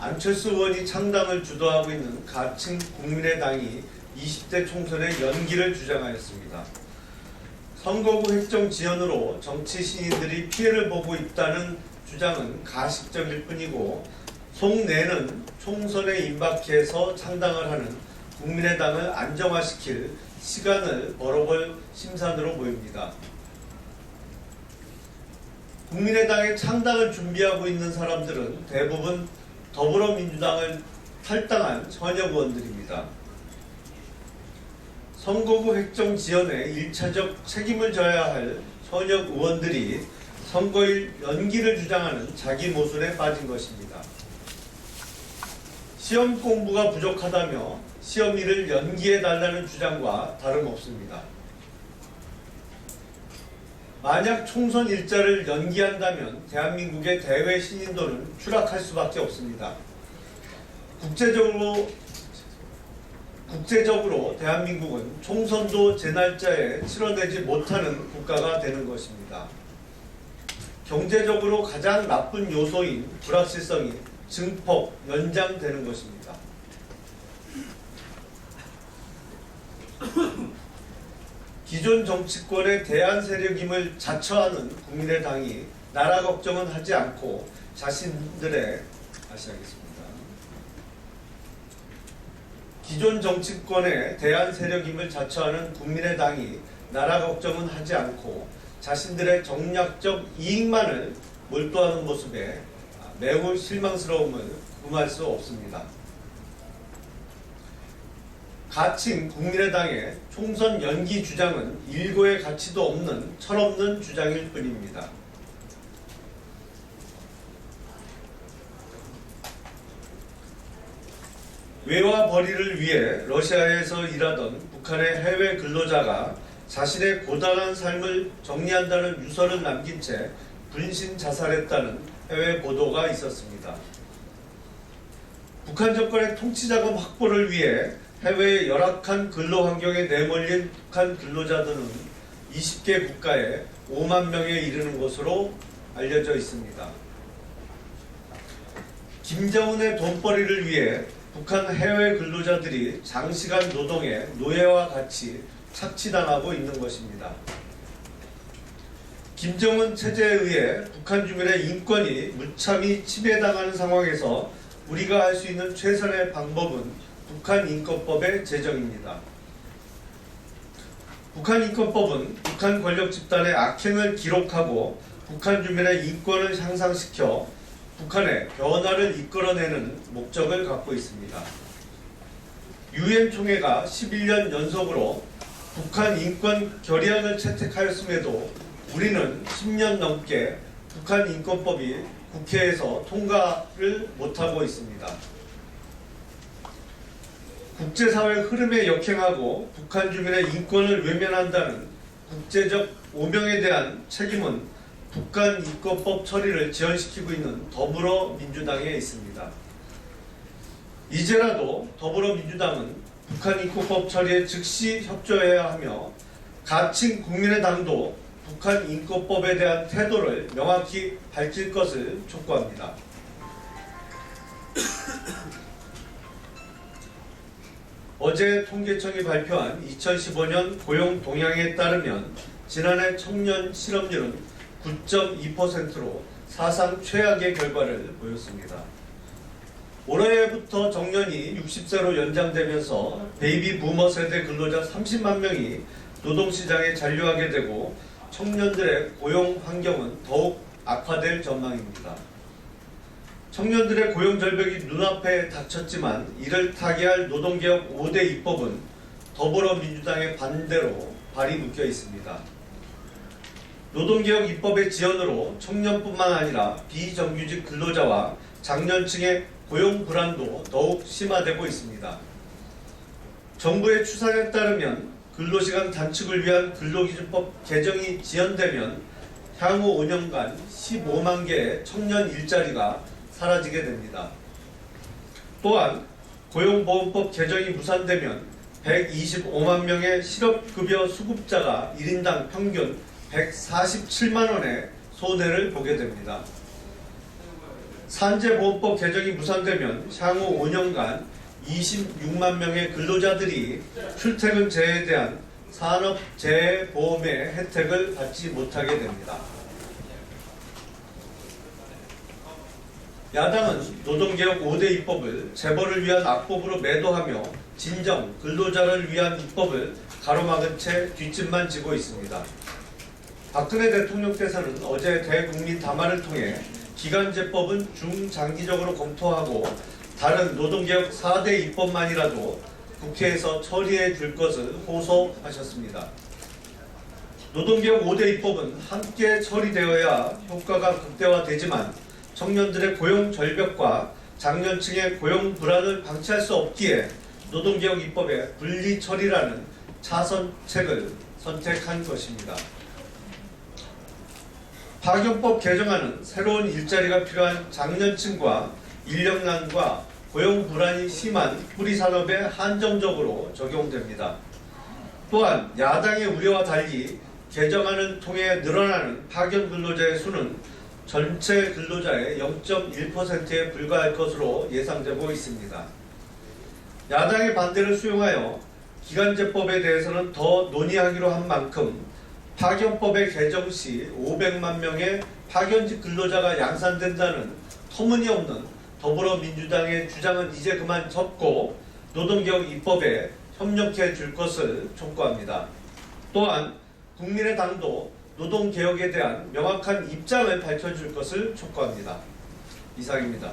안철수 의원이 창당을 주도하고 있는 가칭 국민의당이 20대 총선의 연기를 주장하였습니다. 선거구 획정 지연으로 정치 신인들이 피해를 보고 있다는 주장은 가식적일 뿐이고 속내는 총선에 임박해서 창당을 하는 국민의당을 안정화시킬 시간을 벌어볼 심산으로 보입니다. 국민의당의 창당을 준비하고 있는 사람들은 대부분 더불어민주당을 탈당한 현역 의원들입니다. 선거구 획정 지연에 1차적 책임을 져야 할 현역 의원들이 선거일 연기를 주장하는 자기 모순에 빠진 것입니다. 시험 공부가 부족하다며 시험일을 연기해달라는 주장과 다름없습니다. 만약 총선 일자를 연기한다면 대한민국의 대외 신인도는 추락할 수밖에 없습니다. 국제적으로 대한민국은 총선도 제 날짜에 치러내지 못하는 국가가 되는 것입니다. 경제적으로 가장 나쁜 요소인 불확실성이 증폭, 연장되는 것입니다. 기존 정치권의 대안 세력임을 자처하는 국민의당이 나라 걱정은 하지 않고 기존 정치권의 대안 세력임을 자처하는 국민의당이 나라 걱정은 하지 않고 자신들의 정략적 이익만을 몰두하는 모습에 매우 실망스러움을 금할 수 없습니다. 가칭 국민의당의 총선 연기 주장은 일고의 가치도 없는 철없는 주장일 뿐입니다. 외화 벌이를 위해 러시아에서 일하던 북한의 해외 근로자가 자신의 고단한 삶을 정리한다는 유서를 남긴 채 분신 자살했다는 해외 보도가 있었습니다. 북한 정권의 통치자금 확보를 위해 해외의 열악한 근로 환경에 내몰린 북한 근로자들은 20개 국가에 5만 명에 이르는 것으로 알려져 있습니다. 김정은의 돈벌이를 위해 북한 해외 근로자들이 장시간 노동에 노예와 같이 착취당하고 있는 것입니다. 김정은 체제에 의해 북한 주민의 인권이 무참히 침해당하는 상황에서 우리가 할 수 있는 최선의 방법은 북한인권법의 제정입니다. 북한인권법은 북한 권력 집단의 악행을 기록하고 북한 주민의 인권을 향상시켜 북한의 변화를 이끌어내는 목적을 갖고 있습니다. 유엔 총회가 11년 연속으로 북한 인권 결의안을 채택하였음에도 우리는 10년 넘게 북한 인권법이 국회에서 통과를 못하고 있습니다. 국제사회 흐름에 역행하고 북한 주민의 인권을 외면한다는 국제적 오명에 대한 책임은 북한 인권법 처리를 지연시키고 있는 더불어민주당에 있습니다. 이제라도 더불어민주당은 북한 인권법 처리에 즉시 협조해야 하며 가칭 국민의당도 북한 인권법에 대한 태도를 명확히 밝힐 것을 촉구합니다. 어제 통계청이 발표한 2015년 고용 동향에 따르면 지난해 청년 실업률은 9.2%로 사상 최악의 결과를 보였습니다. 올해부터 정년이 60세로 연장되면서 베이비 부머 세대 근로자 30만 명이 노동시장에 잔류하게 되고 청년들의 고용 환경은 더욱 악화될 전망입니다. 청년들의 고용 절벽이 눈앞에 닥쳤지만 이를 타개할 노동개혁 5대 입법은 더불어민주당의 반대로 발이 묶여 있습니다. 노동개혁 입법의 지연으로 청년뿐만 아니라 비정규직 근로자와 장년층의 고용 불안도 더욱 심화되고 있습니다. 정부의 추산에 따르면 근로시간 단축을 위한 근로기준법 개정이 지연되면 향후 5년간 15만 개의 청년 일자리가 사라지게 됩니다. 또한 고용보험법 개정이 무산되면 125만 명의 실업급여 수급자가 1인당 평균 147만 원의 손해를 보게 됩니다. 산재보험법 개정이 무산되면 향후 5년간 26만 명의 근로자들이 출퇴근재해에 대한 산업재해보험의 혜택을 받지 못하게 됩니다. 야당은 노동개혁 5대 입법을 재벌을 위한 악법으로 매도하며 진정 근로자를 위한 입법을 가로막은 채 뒷짐만 지고 있습니다. 박근혜 대통령께서는 어제 대국민 담화를 통해 기간제법은 중장기적으로 검토하고 다른 노동개혁 4대 입법만이라도 국회에서 처리해 줄 것을 호소하셨습니다. 노동개혁 5대 입법은 함께 처리되어야 효과가 극대화되지만 청년들의 고용 절벽과 장년층의 고용 불안을 방치할 수 없기에 노동개혁 입법의 분리 처리라는 차선책을 선택한 것입니다. 파견법 개정안은 새로운 일자리가 필요한 장년층과 인력난과 고용 불안이 심한 뿌리산업에 한정적으로 적용됩니다. 또한 야당의 우려와 달리 개정안을 통해 늘어나는 파견 근로자의 수는 전체 근로자의 0.1%에 불과할 것으로 예상되고 있습니다. 야당의 반대를 수용하여 기간제법에 대해서는 더 논의하기로 한 만큼 파견법의 개정 시 500만 명의 파견직 근로자가 양산된다는 터무니없는 더불어민주당의 주장은 이제 그만 접고 노동개혁 입법에 협력해 줄 것을 촉구합니다. 또한 국민의당도 노동개혁에 대한 명확한 입장을 밝혀줄 것을 촉구합니다. 이상입니다.